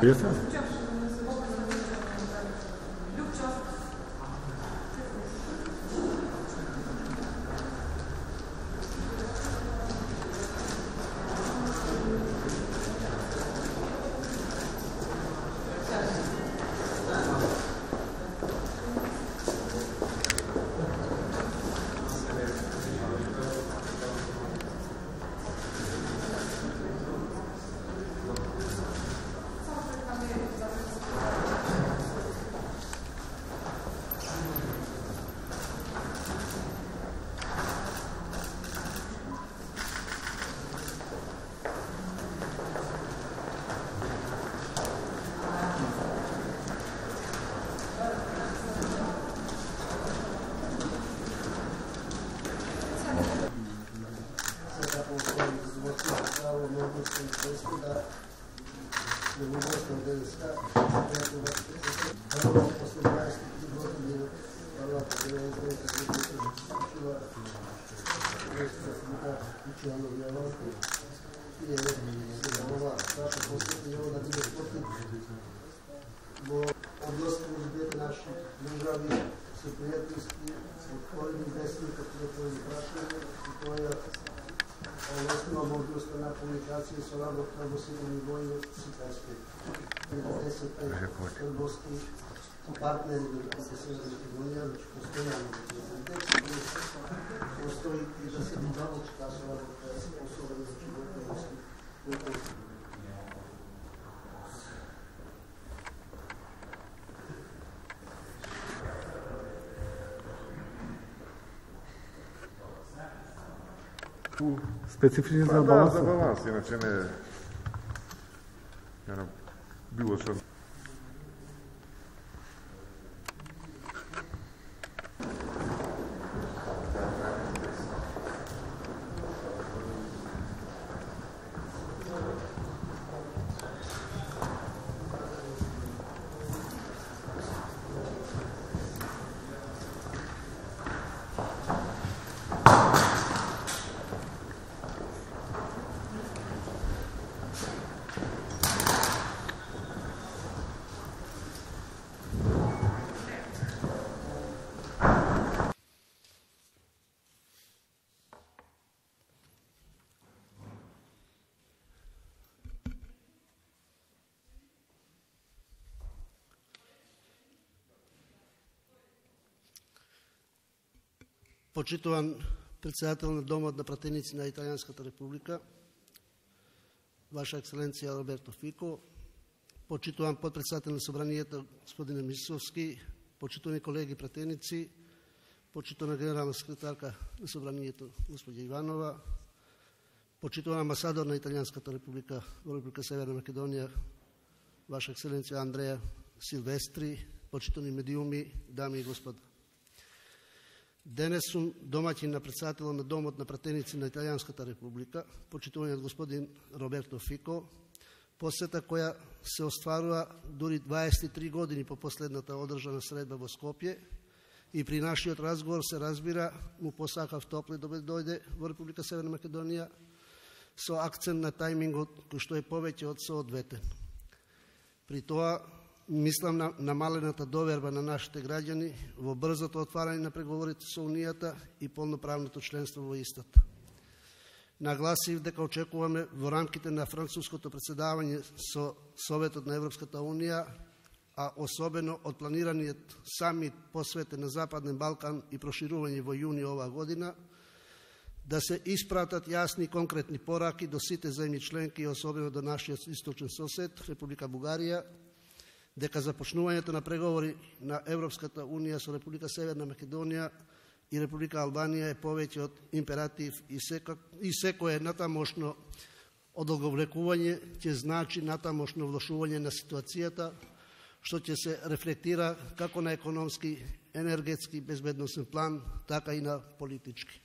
Jeste? Odnosno uz dvije naše državi su prijateljski otvorili desni kako prašenje i to je osnova možnost na komunikaciji sa ravnopravnim nivoima situacije. 90 srbovski partneri da se Makedonija postojano kontekst postoji i da se država časova sposobna za život. Specifični za balans? Da, za balans, inače ne bilo što. Почитуван председател на Домот на пратеници на Италијанската република, Ваша екселенција Роберто Фико, почитуван подпредседател на Собранието господине Мисовски, почитувани колеги пратеници, почитувана генерална секретарка на Собранието господја Иванова, почитуван амбасадор на Италијанската република во Република Северна Македонија, Ваша екселенција Андреја Силвестри, почитувани медиуми, дами и господа. Денес сум домаќин на председател на Домот на пратеници на Италијанската република, почитуваниот господин Роберто Фико, посета која се остварува дури 23 години по последната одржана средба во Скопје и при нашиот разговор се разбира му посакав топле да дојде во Република Северна Македонија со акцент на тајмингот кој што е повеќе од соодветен. При тоа мислам на намалената доверба на нашите граѓани во брзото отварање на преговорите со Унијата и полноправното членство во истата. Нагласив дека очекуваме во рамките на француското претседавање со Советот на Европската Унија, а особено од планираниот самит посветен на Западен Балкан и проширување во јуни оваа година, да се испратат јасни и конкретни пораки до сите земји членки и особено до нашиот источен сосед, Република Бугарија, дека започнувањето на преговори на Европската Унија со Република Северна Македонија и Република Албанија е повеќе од императив и секое натамошно одолговлекување ќе значи натамошно влошување на ситуацијата, што ќе се рефлектира како на економски, енергетски, безбедносен план, така и на политички.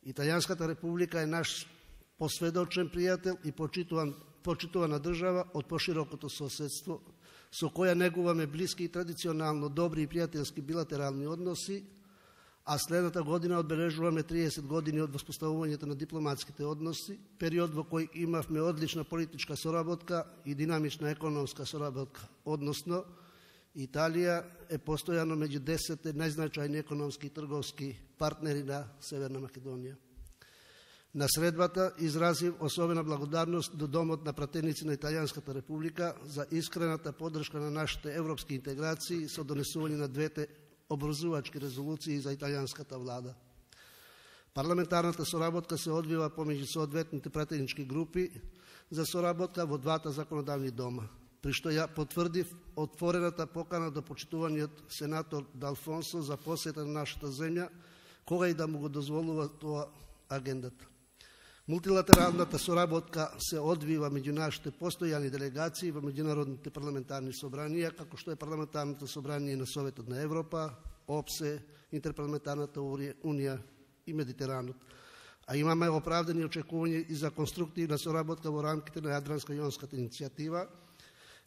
Италијанската република е наш посведочен пријател и почитувана држава од поширокото соседство, со која негуваме блиски и традиционално добри и пријателски билатерални односи, а следната година одбележуваме 30 години од воспоставувањето на дипломатските односи, период во кој имавме одлична политичка соработка и динамична економска соработка, односно Италија е постојано меѓу 10 најзначајни економски и трговски партнери на Северна Македонија. На средбата изразив особена благодарност до Домот на пратеници на Италијанската република за искрената поддршка на нашите европски интеграции со донесување на двете обврзувачки резолуции за италијанската влада. Парламентарната соработка се одвива помеѓу соодветните пратенички групи за соработка во двата законодавни дома, при што ја потврдив отворената покана до почитуваниот сенатор Д'Алфонсо за посета на нашата земја, кога и да му го дозволува тоа агендата. Мултилатералната соработка се одвива меѓу нашите постојани делегации во меѓународните парламентарни собранија, како што е Парламентарното собрание на Советот на Европа, ОПСЕ, Интерпарламентарната унија и Медитеранот. А имаме оправдани очекувања и за конструктивна соработка во рамките на Јадранско-јонската иницијатива,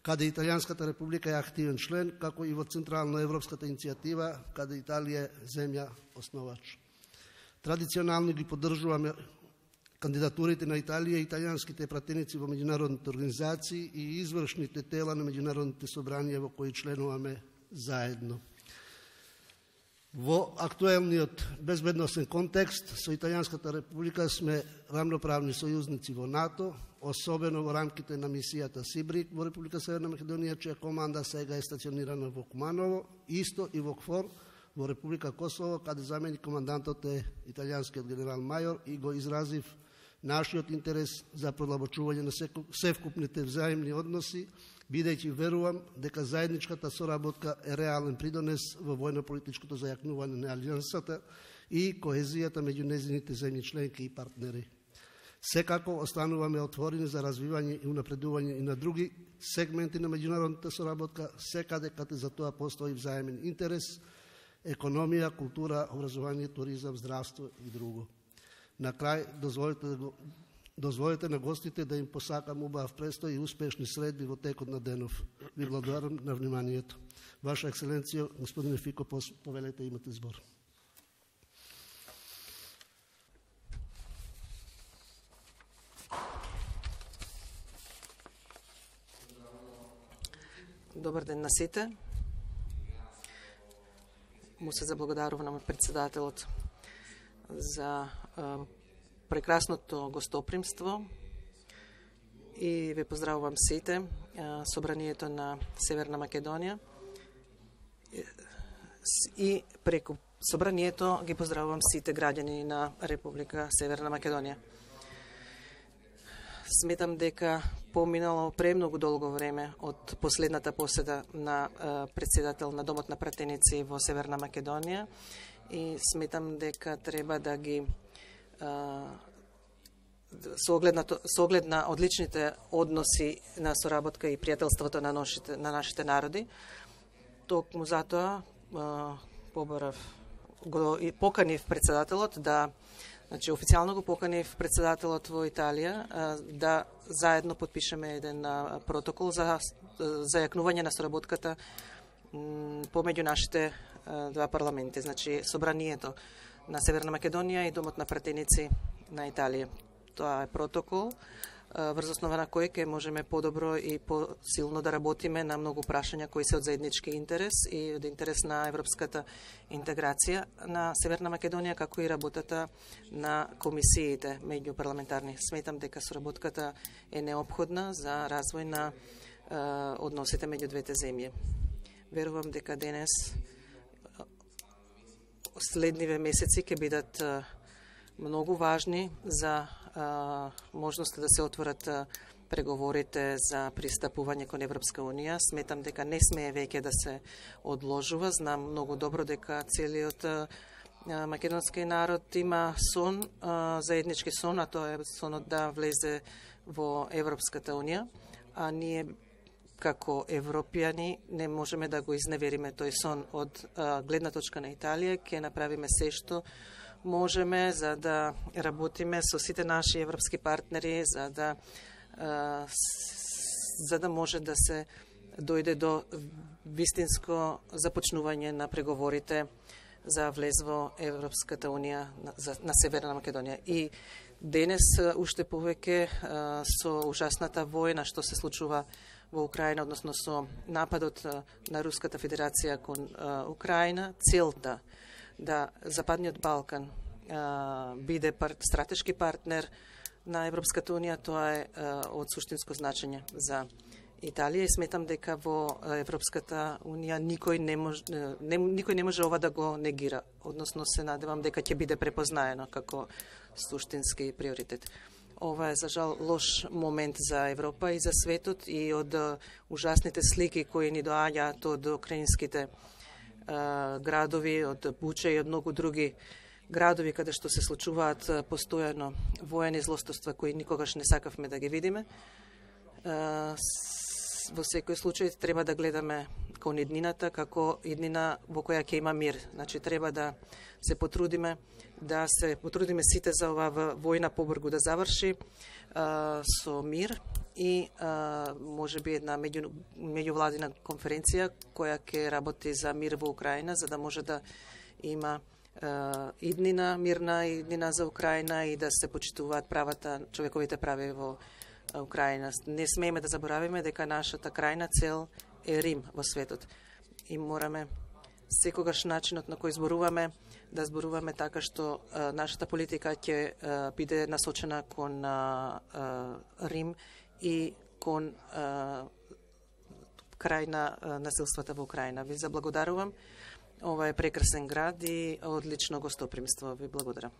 каде Италијанската република е активен член, како и во Централно-европската иницијатива, каде Италија е земја основач. Традиционално ги поддржуваме кандидатурите на Италија и италијанските пратеници во меѓународните организации и извршните тела на меѓународните собранија во кои членуваме заедно. Во актуелниот безбедносен контекст со Италијанската република сме рамноправни сојузници во НАТО, особено во рамките на мисијата Сибрик во Република Северна Македонија, чија команда сега е стационирана во Куманово, исто и во КФОР во Република Косово, каде заменик командантот е италијанскиот генерал мајор и го изразив нашиот интерес за продлабочување на севкупните взаимни односи, бидејќи верувам дека заедничката соработка е реален придонес во војно-политичкото зајакнување на алијансата и коезијата меѓу незините земји членки и партнери. Секако остануваме отворени за развивање и унапредување и на други сегменти на меѓународната соработка, секаде каде за тоа постои взаимен интерес, економија, култура, образование, туризам, здравство и друго. На крај, дозволете на гостите да им посакам убав престој и успешни средби во текот на денов. Ви благодарам на вниманието. Ваша екселенција, господине Фико, повелете, имате збор. Добар ден на сите. Му се заблагодарувам на председателот за прекрасното гостопримство и ве поздравувам сите, собранието на Северна Македонија и преку собранието ги поздравувам сите граѓани на Република Северна Македонија. Сметам дека поминало премногу долго време од последната посета на председател на Домот на пратеници во Северна Македонија и сметам дека треба да ги со оглед на одличните односи на соработка и пријателството на нашите народи. Токму затоа го поканив председателот да, значи официјално го поканив председателот во Италија да заедно подпишеме еден протокол за зајакнување на соработката помеѓу нашите два парламенти, значи собранието на Северна Македонија и Домот на пратеници на Италија. Тоа е протокол врз основа на кој ќе можеме подобро и посилно да работиме на многу прашања кои се од заеднички интерес и од интерес на европската интеграција на Северна Македонија, како и работата на комисиите меѓупарламентарни. Сметам дека соработката е неопходна за развој на односите меѓу двете земји. Верувам дека денес следниве месеци ќе бидат многу важни за можноста да се отворат преговорите за пристапување кон Европска Унија. Сметам дека не смее веќе да се одложува. Знам многу добро дека целиот македонски народ има сон, заеднички сон, а тоа е сонот да влезе во Европската Унија, а ние како европјани не можеме да го изневериме тој сон. Од гледна точка на Италија ќе направиме се што можеме за да работиме со сите наши европски партнери, за да може да се дојде до вистинско започнување на преговорите за влез во Европската унија на Северна Македонија. И денес уште повеќе со ужасната војна што се случува во Украина, односно со нападот на Руската Федерација кон Украина, целта да Западниот Балкан биде стратешки партнер на Европската унија, тоа е од суштинско значење за Италија и сметам дека во Европската унија никој не може ова да го негира, односно се надевам дека ќе биде препознаено како суштински приоритет. Ова е за жал лош момент за Европа и за светот и од ужасните слики кои ни доаѓаат од украинските градови, од Буча и од многу други градови каде што се случуваат постојано воени злостоства кои никогаш не сакавме да ги видиме. Во секој случај треба да гледаме кон иднината како иднина во која ќе има мир. Значи треба да се потрудиме сите за оваа војна побргу да заврши со мир и можеби една меѓувладина конференција која ќе работи за мир во Украина, за да може да има иднина, мирна иднина за Украина и да се почитуваат правата, човековите прави во Украина. Не смееме да заборавиме дека нашата крајна цел е Рим во светот. И мораме секогаш начинот на кој зборуваме, да зборуваме така што нашата политика ќе биде насочена кон Рим и кон крај на насилствата во Украина. Ви заблагодарувам. Ова е прекрасен град и одлично гостопримство. Ви благодарам.